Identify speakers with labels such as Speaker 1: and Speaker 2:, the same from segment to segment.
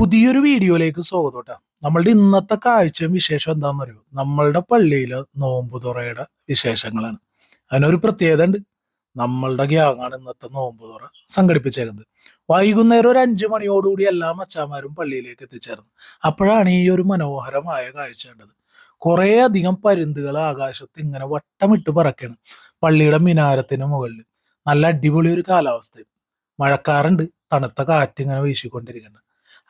Speaker 1: പുതിയൊരു വീഡിയോയിലേക്ക് സ്വാഗതം ട്ടോ. നമ്മളുടെ ഇന്നത്തെ കാഴ്ചയും വിശേഷം എന്താണെന്ന് അറിയോ? നമ്മളുടെ പള്ളിയില് നോമ്പുതുറയുടെ വിശേഷങ്ങളാണ്. അതിനൊരു പ്രത്യേകത ഉണ്ട്. നമ്മളുടെ ഗ്യാങ്ങാണ് ഇന്നത്തെ നോമ്പുതുറ സംഘടിപ്പിച്ചേക്കുന്നത്. വൈകുന്നേരം ഒരു 5 മണിയോടുകൂടി എല്ലാ മച്ചാന്മാരും പള്ളിയിലേക്ക് എത്തിച്ചേർന്നു. അപ്പോഴാണ് ഈ ഒരു മനോഹരമായ കാഴ്ച കണ്ടത്. കുറേ അധികം പരുന്തുകൾ ആകാശത്ത് ഇങ്ങനെ വട്ടമിട്ട് പറക്കാണ് പള്ളിയുടെ മിനാരത്തിന് മുകളിൽ. നല്ല അടിപൊളി ഒരു കാലാവസ്ഥ. മഴക്കാറുണ്ട്, തണുത്ത കാറ്റ് ഇങ്ങനെ വീശിക്കൊണ്ടിരിക്കുന്നുണ്ട്.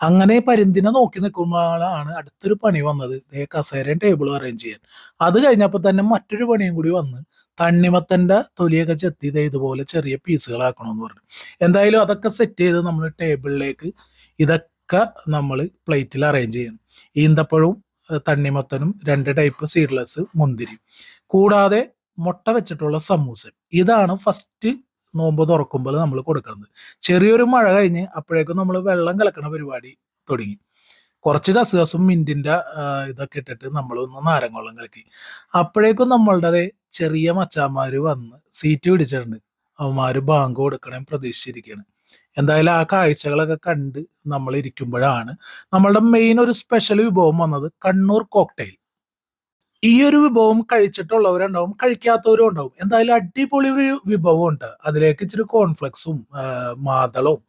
Speaker 1: അങ്ങനെ പരുന്തിനെ നോക്കി നിൽക്കുമ്പോഴാണ് അടുത്തൊരു പണി വന്നത്. ദേ കസേരയും ടേബിളും അറേഞ്ച് ചെയ്യാൻ. അത് കഴിഞ്ഞപ്പോൾ തന്നെ മറ്റൊരു പണിയും കൂടി വന്ന് തണ്ണിമത്തന്റെ തൊലിയൊക്കെ ചെത്തി ദേ ഇതുപോലെ ചെറിയ പീസുകളാക്കണമെന്ന് പറഞ്ഞു. എന്തായാലും അതൊക്കെ സെറ്റ് ചെയ്ത് നമ്മൾ ടേബിളിലേക്ക് ഇതൊക്കെ നമ്മൾ പ്ലേറ്റിൽ അറേഞ്ച് ചെയ്യണം. ഈന്തപ്പഴവും തണ്ണിമത്തനും 2 ടൈപ്പ് സീഡ്ലെസ് മുന്തിരി കൂടാതെ മുട്ട വെച്ചിട്ടുള്ള സമൂസ. ഇതാണ് ഫസ്റ്റ് നോമ്പ് തുറക്കുമ്പോൾ നമ്മൾ കൊടുക്കുന്നത്. ചെറിയൊരു മഴ കഴിഞ്ഞ് അപ്പോഴേക്കും നമ്മൾ വെള്ളം കലക്കണ പരിപാടി തുടങ്ങി. കുറച്ച് കസുകസും മിന്റിന്റെ ഇതൊക്കെ ഇട്ടിട്ട് നമ്മളൊന്ന് നാരങ്ങ വെള്ളം കലക്കി. അപ്പോഴേക്കും നമ്മളുടെ ചെറിയ മച്ചാന്മാര് വന്ന് സീറ്റ് പിടിച്ചിട്ടുണ്ട്. അവന്മാര് ബാങ്ക് കൊടുക്കണേ പ്രതീക്ഷിച്ചിരിക്കുകയാണ്. എന്തായാലും ആ കാഴ്ചകളൊക്കെ കണ്ട് നമ്മൾ ഇരിക്കുമ്പോഴാണ് നമ്മളുടെ മെയിൻ ഒരു സ്പെഷ്യൽ വിഭവം വന്നത്, കണ്ണൂർ കോക്ടെയിൽ. ഈ ഒരു വിഭവം കഴിച്ചിട്ടുള്ളവരുണ്ടാവും, കഴിക്കാത്തവരും ഉണ്ടാവും. എന്തായാലും അടിപൊളി ഒരു വിഭവം ഉണ്ട്. അതിലേക്ക് ഇച്ചിരി കോൺഫ്ലെക്സും മാതളവും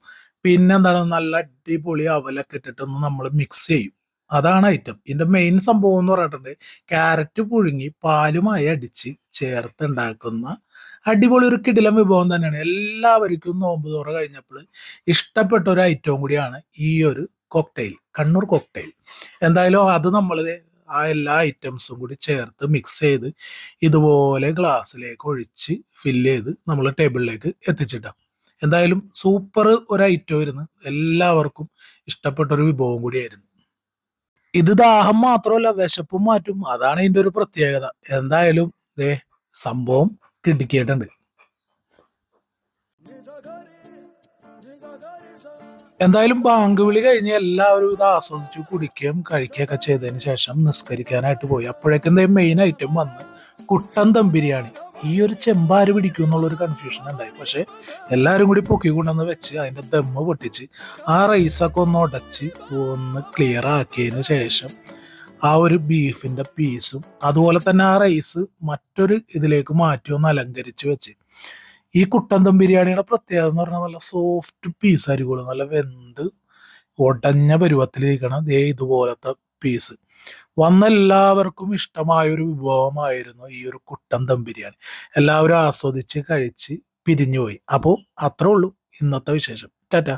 Speaker 1: പിന്നെന്താണ് നല്ല അടിപൊളി അവലൊക്കെ ഇട്ടിട്ടൊന്ന് നമ്മൾ മിക്സ് ചെയ്യും. അതാണ് ഐറ്റം. ഇതിന്റെ മെയിൻ സംഭവം എന്ന് പറഞ്ഞിട്ടുണ്ട്, ക്യാരറ്റ് പുഴുങ്ങി പാലുമായി അടിച്ച് ചേർത്ത് ഉണ്ടാക്കുന്ന അടിപൊളി ഒരു കിടിലം വിഭവം തന്നെയാണ്. എല്ലാവർക്കും നോമ്പ് തുറ കഴിഞ്ഞപ്പോൾ ഇഷ്ടപ്പെട്ട ഒരു ഐറ്റവും കൂടിയാണ് ഈ ഒരു കോക്ടെയിൽ, കണ്ണൂർ കോക്ടെയിൽ. എന്തായാലും അത് നമ്മൾ ആ എല്ലാ ഐറ്റംസും കൂടി ചേർത്ത് മിക്സ് ചെയ്ത് ഇതുപോലെ ഗ്ലാസ്സിലേക്ക് ഒഴിച്ച് ഫില്ല് ചെയ്ത് നമ്മൾ ടേബിളിലേക്ക് എത്തിച്ചിട്ടാം. എന്തായാലും സൂപ്പർ ഒരു ഐറ്റം ആയിരുന്നു. എല്ലാവർക്കും ഇഷ്ടപ്പെട്ട ഒരു വിഭവം കൂടിയായിരുന്നു. ഇത് ദാഹം മാത്രമല്ല, വിശപ്പും മാറ്റും. അതാണ് ഇതിന്റെ ഒരു പ്രത്യേകത. എന്തായാലും ദേ സംഭവം കിടുക്കിയിട്ടുണ്ട്. എന്തായാലും ബാങ്ക് വിളി കഴിഞ്ഞ് എല്ലാവരും ഇത് ആസ്വദിച്ചു കുടിക്കുകയും കഴിക്കുകയൊക്കെ ചെയ്തതിന് ശേഷം നിസ്കരിക്കാനായിട്ട് പോയി. അപ്പോഴേക്കും മെയിൻ ഐറ്റം വന്ന് കുട്ടൻ ദം ബിരിയാണി. ഈ ഒരു ചെമ്പാര് പിടിക്കും എന്നുള്ളൊരു കൺഫ്യൂഷൻ ഉണ്ടായി. പക്ഷെ എല്ലാവരും കൂടി പൊക്കി കൊണ്ടുവന്ന് വെച്ച് അതിന്റെ ദമ്മ് പൊട്ടിച്ച് ആ റൈസൊക്കെ ഒന്ന് ഉടച്ച് ഒന്ന് ക്ലിയർ ആക്കിയതിന് ശേഷം ആ ഒരു ബീഫിന്റെ പീസും അതുപോലെ തന്നെ ആ റൈസ് മറ്റൊരു ഇതിലേക്ക് മാറ്റി ഒന്ന് അലങ്കരിച്ച് വെച്ച്. ഈ കുട്ടൻ ദം ബിരിയാണിയുടെ പ്രത്യേകത എന്ന് പറഞ്ഞാൽ നല്ല സോഫ്റ്റ് പീസ് ആയിരിക്കുള്ളൂ. നല്ല വെന്ത് ഉടഞ്ഞ പരുവത്തിലിരിക്കണം ദേ ഇതുപോലത്തെ പീസ്. വന്ന എല്ലാവർക്കും ഇഷ്ടമായ ഒരു വിഭവമായിരുന്നു ഈ ഒരു കുട്ടൻ ദം ബിരിയാണി. എല്ലാവരും ആസ്വദിച്ച് കഴിച്ച് പിരിഞ്ഞുപോയി. അപ്പോൾ അത്രേ ഉള്ളൂ ഇന്നത്തെ വിശേഷം. ടാറ്റാ.